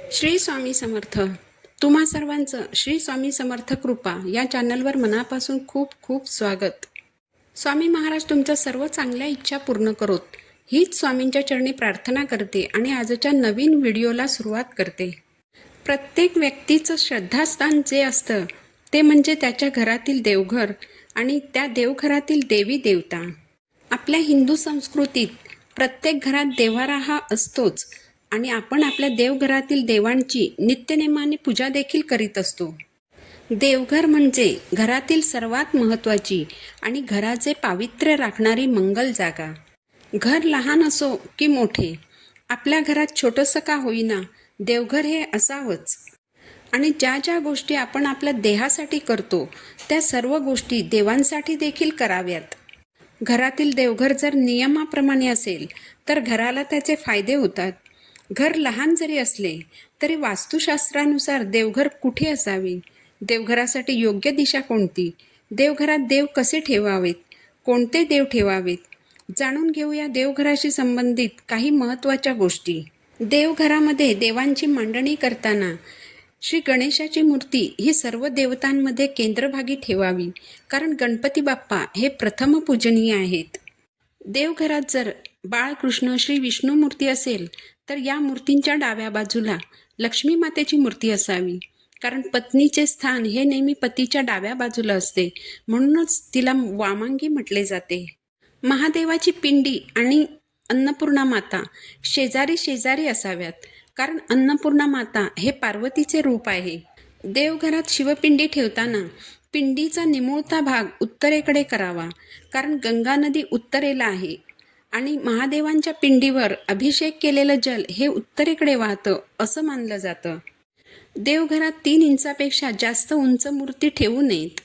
श्री स्वामी समर्थ. तुम्हा सर्वांचं श्री स्वामी समर्थ कृपा या चॅनलवर मनापासून खूप खूप स्वागत. स्वामी महाराज तुमच्या सर्व चांगल्या इच्छा पूर्ण करोत हीच स्वामींच्या चरणी प्रार्थना करते आणि आजच्या नवीन व्हिडिओला सुरुवात करते. प्रत्येक व्यक्तीचं श्रद्धास्थान जे असतं ते म्हणजे त्याच्या घरातील देवघर आणि त्या देवघरातील देवी देवता. आपल्या हिंदू संस्कृतीत प्रत्येक घरात देव्हारा हा असतोच आणि आपण आपल्या देवघरातील देवांची नित्यनेमाने पूजा देखील करीत असतो. देवघर म्हणजे घरातील सर्वात महत्त्वाची आणि घराचे पावित्र्य राखणारी मंगल जागा. घर लहान असो की मोठे, आपल्या घरात छोटंसं का होईना देवघर हे असावंच. आणि ज्या ज्या गोष्टी आपण आपल्या देहासाठी करतो त्या सर्व गोष्टी देवांसाठी देखील कराव्यात. घरातील देवघर जर नियमाप्रमाणे असेल तर घराला त्याचे फायदे होतात. घर लहान जरी असले तरी वास्तुशास्त्रानुसार देवघर कुठे असावे, देवघरासाठी योग्य दिशा कोणती, देवघरात देव कसे ठेवावेत, कोणते देव ठेवावेत, जाणून घेऊया देवघराशी संबंधित काही महत्त्वाच्या गोष्टी. देवघरामध्ये देवांची मांडणी करताना श्री गणेशाची मूर्ती ही सर्व देवतांमध्ये केंद्रभागी ठेवावी, कारण गणपती बाप्पा हे प्रथम पूजनीय आहेत. देवघरात जर बाळकृष्ण श्री विष्णू मूर्ती असेल तर या मूर्तींच्या डाव्या बाजूला लक्ष्मी मातेची मूर्ती असावी, कारण पत्नीचे स्थान हे नेहमी पतीच्या डाव्या बाजूला असते, म्हणूनच तिला वामांगी म्हटले जाते. महादेवाची पिंडी आणि अन्नपूर्णा माता शेजारी शेजारी असाव्यात, कारण अन्नपूर्णा माता हे पार्वतीचे रूप आहे. देवघरात शिवपिंडी ठेवताना पिंडीचा निमुळता भाग उत्तरेकडे करावा, कारण गंगा नदी उत्तरेला आहे आणि महादेवांच्या पिंडीवर अभिषेक केलेलं जल हे उत्तरेकडे वाहतं असं मानलं जातं. देवघरात 3 इंचापेक्षा जास्त उंच मूर्ती ठेवू नयेत.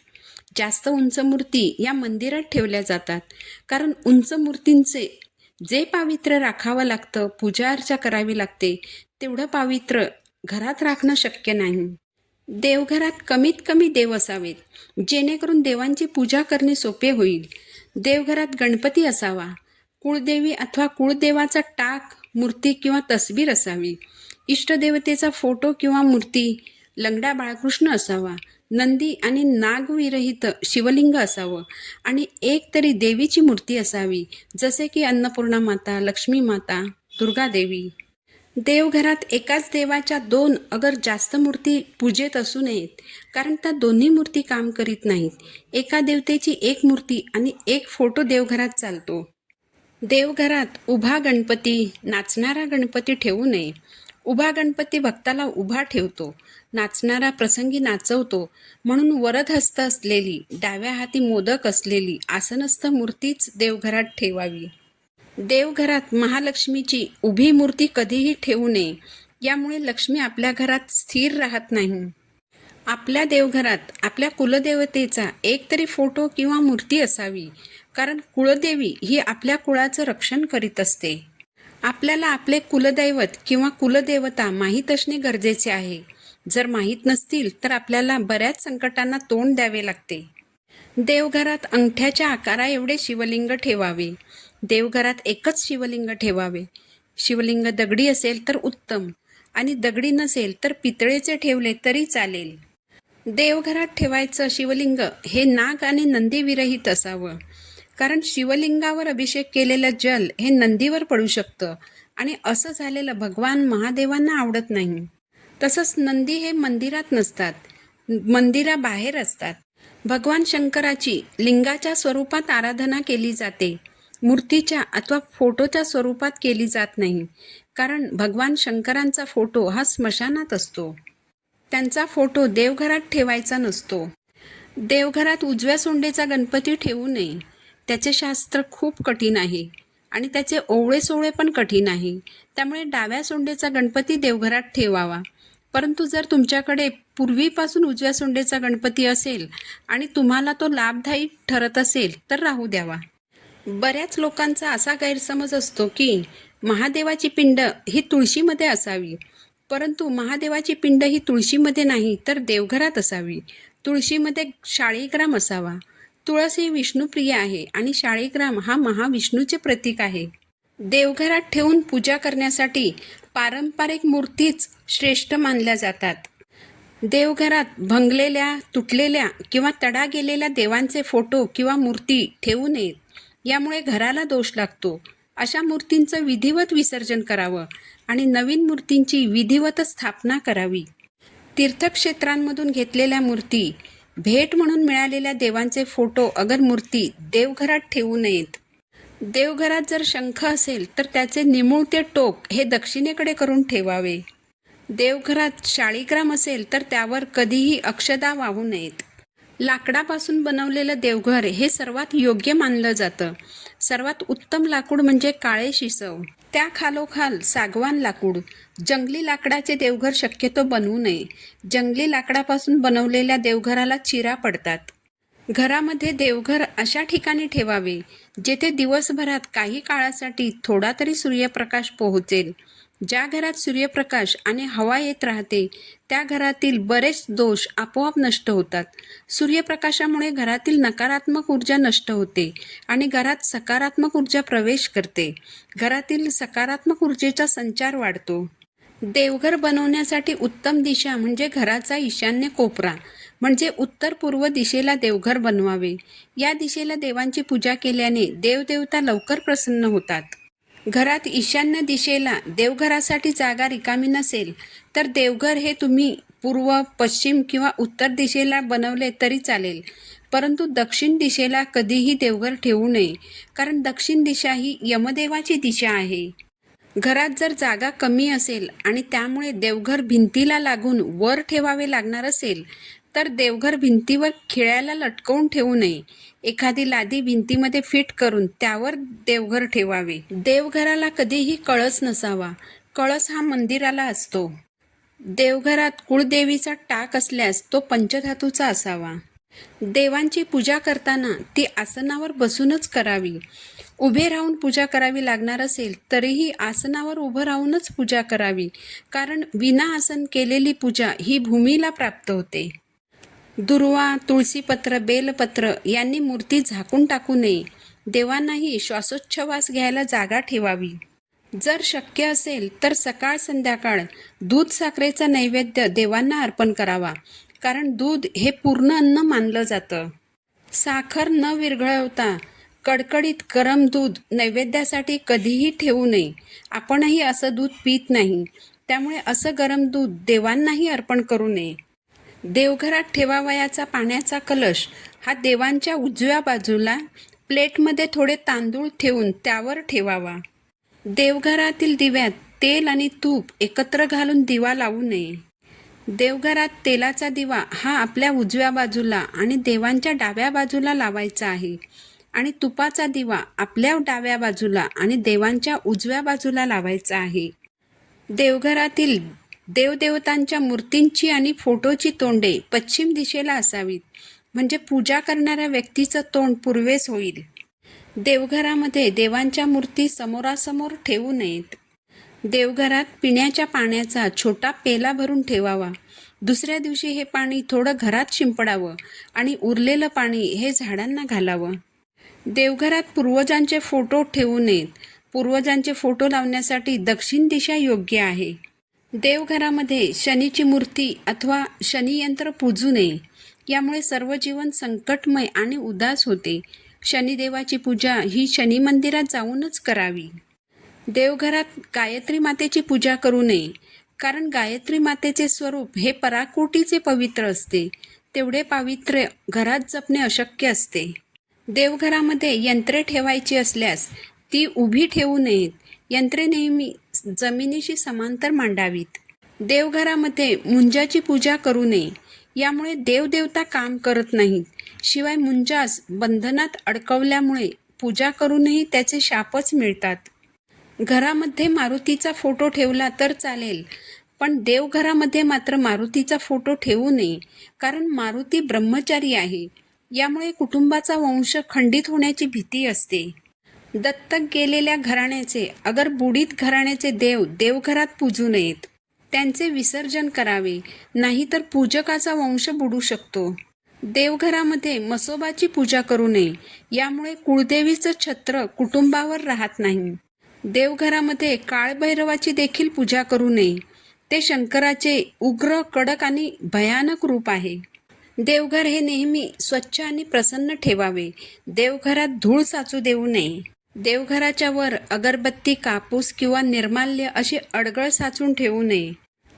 जास्त उंच मूर्ती या मंदिरात ठेवल्या जातात, कारण उंच मूर्तींचे जे पावित्र्य राखावं लागतं, पूजा अर्चा करावी लागते, तेवढं पावित्र्य घरात राखणं शक्य नाही. देवघरात कमीत कमी देव असावेत, जेणेकरून देवांची पूजा करणे सोपे होईल. देवघरात गणपती असावा, कुळदेवी अथवा कुळदेवाचा टाक, मूर्ती किंवा तसबीर असावी, इष्टदेवतेचा फोटो किंवा मूर्ती, लंगडा बाळकृष्ण असावा, नंदी आणि नागविरहित शिवलिंग असावं आणि एक तरी देवीची मूर्ती असावी, जसे की अन्नपूर्णा माता, लक्ष्मी माता, दुर्गा देवी. देवघरात एकाच देवाच्या 2 अगर जास्त मूर्ती पूजेत असू नयेत, कारण त्या दोन्ही मूर्ती काम करीत नाहीत. एका देवतेची एक मूर्ती आणि एक फोटो देवघरात चालतो. देवघरात उभा गणपती, नाचणारा गणपती ठेवू नये. उभा गणपती भक्ताला उभा ठेवतो, नाचणारा प्रसंगी नाचवतो, म्हणून वरदहस्त असलेली, डाव्या हाती मोदक असलेली आसनस्थ मूर्तीच देवघरात ठेवावी. देवघरात महालक्ष्मीची उभी मूर्ती कधीही ठेवू नये, यामुळे लक्ष्मी आपल्या घरात स्थिर राहत नाही. आपल्या देवघरात आपल्या कुलदेवतेचा एक तरी फोटो किंवा मूर्ती असावी, कारण कुळदेवी ही आपल्या कुळाचं रक्षण करीत असते. आपल्याला आपले कुलदैवत किंवा कुलदेवता माहीत असणे गरजेचे आहे. जर माहीत नसतील तर आपल्याला बऱ्याच संकटांना तोंड द्यावे लागते. देवघरात अंगठ्याच्या आकारा एवढे शिवलिंग ठेवावे. देवघरात एकच शिवलिंग ठेवावे. शिवलिंग दगडी असेल तर उत्तम आणि दगडी नसेल तर पितळेचे ठेवले तरी चालेल. देवघरात ठेवायचं शिवलिंग हे नाग आणि नंदी विरहित असावं, कारण शिवलिंगावर अभिषेक केलेलं जल हे नंदीवर पडू शकतं आणि असं झालेलं भगवान महादेवांना आवडत नाही. तसंच नंदी हे मंदिरात नसतात, मंदिराबाहेर असतात. भगवान शंकराची लिंगाच्या स्वरूपात आराधना केली जाते, मूर्तीच्या अथवा फोटोच्या स्वरूपात केली जात नाही, कारण भगवान शंकरांचा फोटो हा स्मशानात असतो. त्यांचा फोटो देवघरात ठेवायचा नसतो. देवघरात उजव्या सोंडेचा गणपती ठेवू नये. त्याचे शास्त्र खूप कठीण आहे आणि त्याचे ओवळे सोवळे पण कठीण आहे, त्यामुळे डाव्या सोंडेचा गणपती देवघरात ठेवावा. परंतु जर तुमच्याकडे पूर्वीपासून उजव्या सोंडेचा गणपती असेल आणि तुम्हाला तो लाभदायी ठरत असेल तर राहू द्यावा. बऱ्याच लोकांचा असा गैरसमज असतो की महादेवाची पिंड ही तुळशीमध्ये असावी, परंतु महादेवाची पिंड ही तुळशीमध्ये नाही तर देवघरात असावी. तुळशीमध्ये शाळीग्राम असावा. तुळस ही विष्णुप्रिय आहे आणि शाळीग्राम हा महाविष्णूचे प्रतीक आहे. देवघरात ठेवून पूजा करण्यासाठी पारंपरिक मूर्तीच श्रेष्ठ मानल्या जातात. देवघरात भंगलेल्या, तुटलेल्या किंवा तडा गेलेल्या देवांचे फोटो किंवा मूर्ती ठेवू नयेत. यामुळे घराला दोष लागतो. अशा मूर्तींचं विधिवत विसर्जन करावं आणि नवीन मूर्तींची विधिवत स्थापना करावी. तीर्थक्षेत्रांमधून घेतलेल्या मूर्ती, भेट म्हणून मिळालेल्या देवांचे फोटो अगर मूर्ती देवघरात ठेवू नयेत. देवघरात जर शंख असेल तर त्याचे निमुळते टोक हे दक्षिणेकडे करून ठेवावे. देवघरात शाळीग्राम असेल तर त्यावर कधीही अक्षदा वाहू नयेत. लाकडापासून बनवलेलं देवघर हे सर्वात योग्य मानलं जातं. सर्वात उत्तम लाकूड म्हणजे काळे शिसव, त्या खालोखाल सागवान लाकूड. जंगली लाकडाचे देवघर शक्यतो बनवू नये. जंगली लाकडापासून बनवलेल्या देवघराला चिरा पडतात. घरामध्ये देवघर अशा ठिकाणी ठेवावे जेथे दिवसभरात काही काळासाठी थोडा तरी सूर्यप्रकाश पोहोचेल. ज्या घरात सूर्यप्रकाश आणि हवा येत राहते त्या घरातील बरेच दोष आपोआप नष्ट होतात. सूर्यप्रकाशामुळे घरातील नकारात्मक ऊर्जा नष्ट होते आणि घरात सकारात्मक ऊर्जा प्रवेश करते. घरातील सकारात्मक ऊर्जेचा संचार वाढतो. देवघर बनवण्यासाठी उत्तम दिशा म्हणजे घराचा ईशान्य कोपरा, म्हणजे उत्तर पूर्व दिशेला देवघर बनवावे. या दिशेला देवांची पूजा केल्याने देवदेवता लवकर प्रसन्न होतात. घरात ईशान्य दिशेला देवघरासाठी जागा रिकामी नसेल तर देवघर हे तुम्ही पूर्व, पश्चिम किंवा उत्तर दिशेला बनवले तरी चालेल, परंतु दक्षिण दिशेला कधीही देवघर ठेवू नये, कारण दक्षिण दिशा ही यमदेवाची दिशा आहे. घरात जर जागा कमी असेल आणि त्यामुळे देवघर भिंतीला लागून वर ठेवावे लागणार असेल तर देवघर भिंतीवर खिळ्याला लटकवून ठेवू नये. एखादी लादी भिंतीमध्ये फिट करून त्यावर देवघर ठेवावे. देवघराला कधीही कळस नसावा. कळस हा मंदिराला असतो. देवघरात कुळदेवीचा टाक असल्यास तो पंचधातूचा असावा. देवांची पूजा करताना ती आसनावर बसूनच करावी. उभे राहून पूजा करावी लागणार असेल तरीही आसनावर उभं राहूनच पूजा करावी, कारण विना आसन केलेली पूजा ही भूमीला प्राप्त होते. दुर्वा, तुळशीपत्र, बेलपत्र यांनी मूर्ती झाकून टाकू नये. देवांनाही श्वासोच्छवास घ्यायला जागा ठेवावी. जर शक्य असेल तर सकाळ संध्याकाळ दूध साखरेचा नैवेद्य देवांना अर्पण करावा, कारण दूध हे पूर्ण अन्न मानलं जातं. साखर न विरघळवता कडकडीत गरम दूध नैवेद्यासाठी कधीही ठेवू नये. आपणही असं दूध पित नाही, त्यामुळे असं गरम दूध देवांनाही अर्पण करू नये. देवघरात ठेवावयाचा पाण्याचा कलश हा देवांच्या उजव्या बाजूला प्लेटमध्ये थोडे तांदूळ ठेवून त्यावर ठेवावा. देवघरातील दिव्यात तेल आणि तूप एकत्र घालून दिवा लावू नये. देवघरात तेलाचा दिवा हा आपल्या उजव्या बाजूला आणि देवांच्या डाव्या बाजूला लावायचा आहे आणि तुपाचा दिवा आपल्या डाव्या बाजूला आणि देवांच्या उजव्या बाजूला लावायचा आहे. देवघरातील देवदेवतांच्या मूर्तींची आणि फोटोची तोंडे पश्चिम दिशेला असावीत, म्हणजे पूजा करणाऱ्या व्यक्तीचं तोंड पूर्वेस होईल. देवघरामध्ये देवांच्या मूर्ती समोरासमोर ठेवू नयेत. देवघरात पिण्याच्या पाण्याचा छोटा पेला भरून ठेवावा. दुसऱ्या दिवशी हे पाणी थोडं घरात शिंपडावं आणि उरलेलं पाणी हे झाडांना घालावं. देवघरात पूर्वजांचे फोटो ठेवू नयेत. पूर्वजांचे फोटो लावण्यासाठी दक्षिण दिशा योग्य आहे. देवघरामध्ये शनीची मूर्ती अथवा शनियंत्र पूजू नये. यामुळे सर्व जीवन संकटमय आणि उदास होते. शनिदेवाची पूजा ही शनी मंदिरात जाऊनच करावी. देवघरात गायत्री मातेची पूजा करू नये, कारण गायत्री मातेचे स्वरूप हे पराकोटीचे पवित्र असते. तेवढे पावित्र्य घरात जपणे अशक्य असते. देवघरामध्ये यंत्रे ठेवायची असल्यास ती उभी ठेवू नयेत. यंत्रे नेहमी जमिनीशी समांतर मांडावीत. देवघरामध्ये मुंजाची पूजा करू नये. यामुळे देवदेवता काम करत नाहीत. शिवाय मुंजास बंधनात अडकवल्यामुळे पूजा करूनही त्याचे शापच मिळतात. घरामध्ये मारुतीचा फोटो ठेवला तर चालेल, पण देवघरामध्ये मात्र मारुतीचा फोटो ठेवू नये, कारण मारुती ब्रह्मचारी आहे. यामुळे कुटुंबाचा वंश खंडित होण्याची भीती असते. दत्तक गेलेल्या घराण्याचे अगर बुडीत घराण्याचे देव देवघरात पूजू नयेत. त्यांचे विसर्जन करावे, नाहीतर पूजकाचा वंश बुडू शकतो. देवघरामध्ये मसोबाची पूजा करू नये. यामुळे कुळदेवीचं छत्र कुटुंबावर राहत नाही. देवघरामध्ये काळभैरवाची देखील पूजा करू नये. ते शंकराचे उग्र, कडक आणि भयानक रूप आहे. देवघर हे नेहमी स्वच्छ आणि प्रसन्न ठेवावे. देवघरात धूळ साचू देऊ नये. देवघराच्या वर अगरबत्ती, कापूस किंवा निर्माल्य अशी अडगळ साचून ठेवू नये.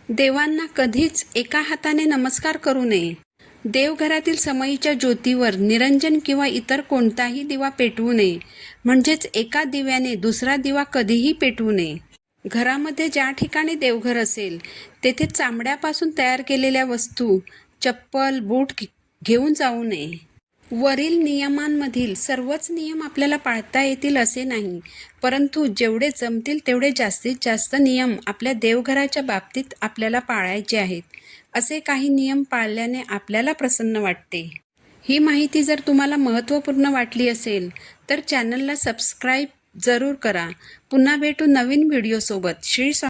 देवांना कधीच एका हाताने नमस्कार करू नये. देवघरातील समईच्या ज्योतीवर निरंजन किंवा इतर कोणताही दिवा पेटवू नये. म्हणजेच एका दिव्याने दुसरा दिवा कधीही पेटवू नये. घरामध्ये ज्या ठिकाणी देवघर असेल तेथे चामड्यापासून तयार केलेल्या वस्तू, चप्पल, बूट घेऊन जाऊ नये. वरील नियमांमधील सर्वच नियम आपल्याला पाळता येतील असे नाही, परंतु जेवढे जमतील तेवढे जास्तीत जास्त नियम आपल्या देवघराच्या बाबतीत आपल्याला पाळायचे आहेत. असे काही नियम पाळल्याने आपल्याला प्रसन्न वाटते. ही माहिती जर तुम्हाला महत्त्वपूर्ण वाटली असेल तर चॅनलला सबस्क्राईब जरूर करा. पुन्हा भेटू नवीन व्हिडिओसोबत. श्री स्वामी